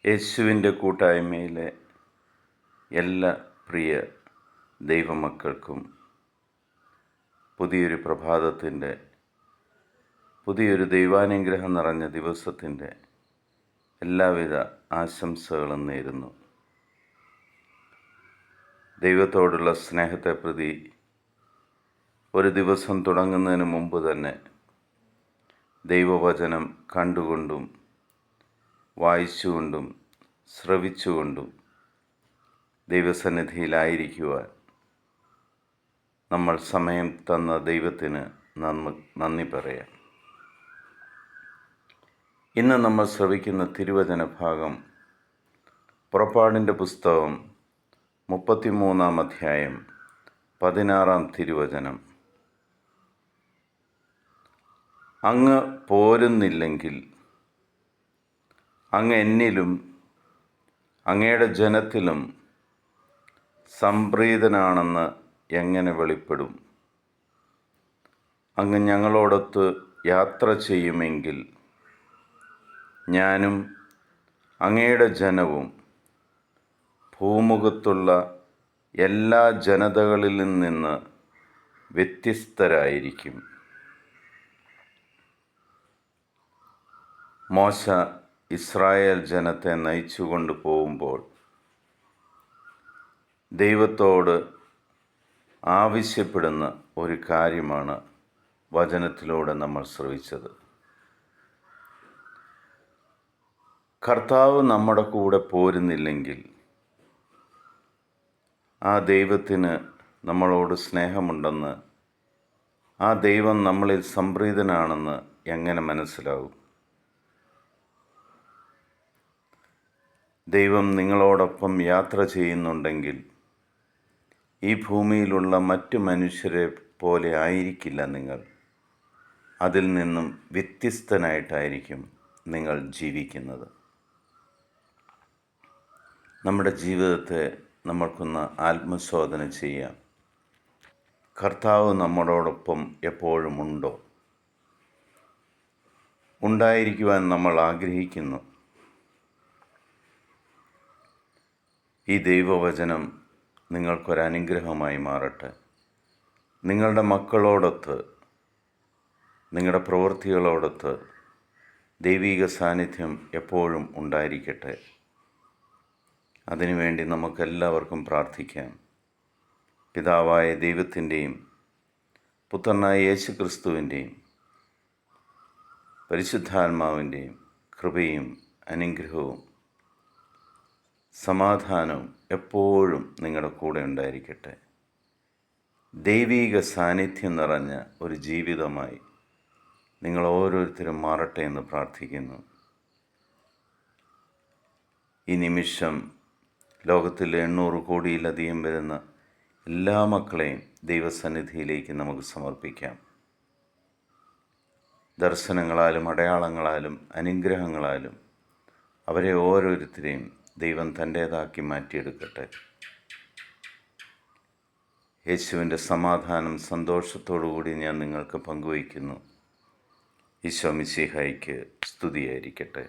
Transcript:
യേശുവിൻ്റെ കൂട്ടായ്മയിലെ എല്ലാ പ്രിയ ദൈവമക്കൾക്കും പുതിയൊരു പ്രഭാതത്തിൻ്റെ, പുതിയൊരു ദൈവാനുഗ്രഹം നിറഞ്ഞ ദിവസത്തിൻ്റെ എല്ലാവിധ ആശംസകളും നേരുന്നു. ദൈവത്തോടുള്ള സ്നേഹത്തെ പ്രതി ഒരു ദിവസം തുടങ്ങുന്നതിന് മുമ്പ് തന്നെ ദൈവവചനം കണ്ടുകൊണ്ടും വായിച്ചുകൊണ്ടും ശ്രവിച്ചുകൊണ്ടും ദൈവസന്നിധിയിലായിരിക്കുവാൻ നമ്മൾ സമയം തന്ന ദൈവത്തിന് നന്ദി പറയാം. ഇന്ന് നമ്മൾ ശ്രവിക്കുന്ന തിരുവചന ഭാഗം പുറപ്പാടിൻ്റെ പുസ്തകം 33-ാം അധ്യായം 16-ാം തിരുവചനം. അങ്ങ് പോരുന്നില്ലെങ്കിൽ അങ്ങ് എന്നിലും അങ്ങയുടെ ജനത്തിലും സംപ്രീതനാണെന്ന് എങ്ങനെ വെളിപ്പെടും? അങ്ങ് ഞങ്ങളോടൊത്ത് യാത്ര ചെയ്യുമെങ്കിൽ ഞാനും അങ്ങയുടെ ജനവും ഭൂമുഖത്തുള്ള എല്ലാ ജനതകളിൽ നിന്ന് വ്യത്യസ്തരായിരിക്കും. മോശ ഇസ്രായേൽ ജനത്തെ നയിച്ചു കൊണ്ടുപോകുമ്പോൾ ദൈവത്തോട് ആവശ്യപ്പെടുന്ന ഒരു കാര്യമാണ് വചനത്തിലൂടെ നമ്മൾ ശ്രവിച്ചത്. കർത്താവ് നമ്മുടെ കൂടെ പോരുന്നില്ലെങ്കിൽ ആ ദൈവത്തിന് നമ്മളോട് സ്നേഹമുണ്ടെന്ന്, ആ ദൈവം നമ്മളിൽ സംപ്രീതനാണെന്ന് എങ്ങനെ മനസ്സിലാവും? ദൈവം നിങ്ങളോടൊപ്പം യാത്ര ചെയ്യുന്നുണ്ടെങ്കിൽ ഈ ഭൂമിയിലുള്ള മറ്റു മനുഷ്യരെ പോലെ ആയിരിക്കില്ല നിങ്ങൾ. അതിൽ നിന്നും വ്യത്യസ്തനായിട്ടായിരിക്കും നിങ്ങൾ ജീവിക്കുന്നത്. നമ്മുടെ ജീവിതത്തെ നമ്മൾക്കൊന്ന് ആത്മശോധന ചെയ്യാം. കർത്താവ് നമ്മളോടൊപ്പം എപ്പോഴും ഉണ്ടോ? ഉണ്ടായിരിക്കുവാൻ നമ്മൾ ആഗ്രഹിക്കുന്നു. ഈ ദൈവവചനം നിങ്ങൾക്കൊരനുഗ്രഹമായി മാറട്ടെ. നിങ്ങളുടെ മക്കളോടൊത്ത്, നിങ്ങളുടെ പ്രവൃത്തികളോടൊത്ത് ദൈവിക സാന്നിധ്യം എപ്പോഴും ഉണ്ടായിരിക്കട്ടെ. അതിനുവേണ്ടി നമുക്കെല്ലാവർക്കും പ്രാർത്ഥിക്കാം. പിതാവായ ദൈവത്തിൻ്റെയും പുത്രനായ യേശു ക്രിസ്തുവിൻ്റെയും പരിശുദ്ധാത്മാവിൻ്റെയും കൃപയും അനുഗ്രഹവും സമാധാനവും എപ്പോഴും നിങ്ങളുടെ കൂടെ ഉണ്ടായിരിക്കട്ടെ. ദൈവീക സാന്നിധ്യം നിറഞ്ഞ ഒരു ജീവിതമായി നിങ്ങൾ ഓരോരുത്തരും മാറട്ടെ എന്ന് പ്രാർത്ഥിക്കുന്നു. ഈ നിമിഷം ലോകത്തിൽ 800 കോടിയിലധികം വരുന്ന എല്ലാ മക്കളെയും ദൈവസന്നിധിയിലേക്ക് നമുക്ക് സമർപ്പിക്കാം. ദർശനങ്ങളാലും അടയാളങ്ങളാലും അനുഗ്രഹങ്ങളാലും അവരെ ഓരോരുത്തരെയും ദൈവം തൻ്റേതാക്കി മാറ്റിയെടുക്കട്ടെ. യേശുവിൻ്റെ സമാധാനം സന്തോഷത്തോടുകൂടി ഞാൻ നിങ്ങൾക്ക് പങ്കുവയ്ക്കുന്നു. ഈശോ മിശിഹായ്ക്ക് സ്തുതിയായിരിക്കട്ടെ.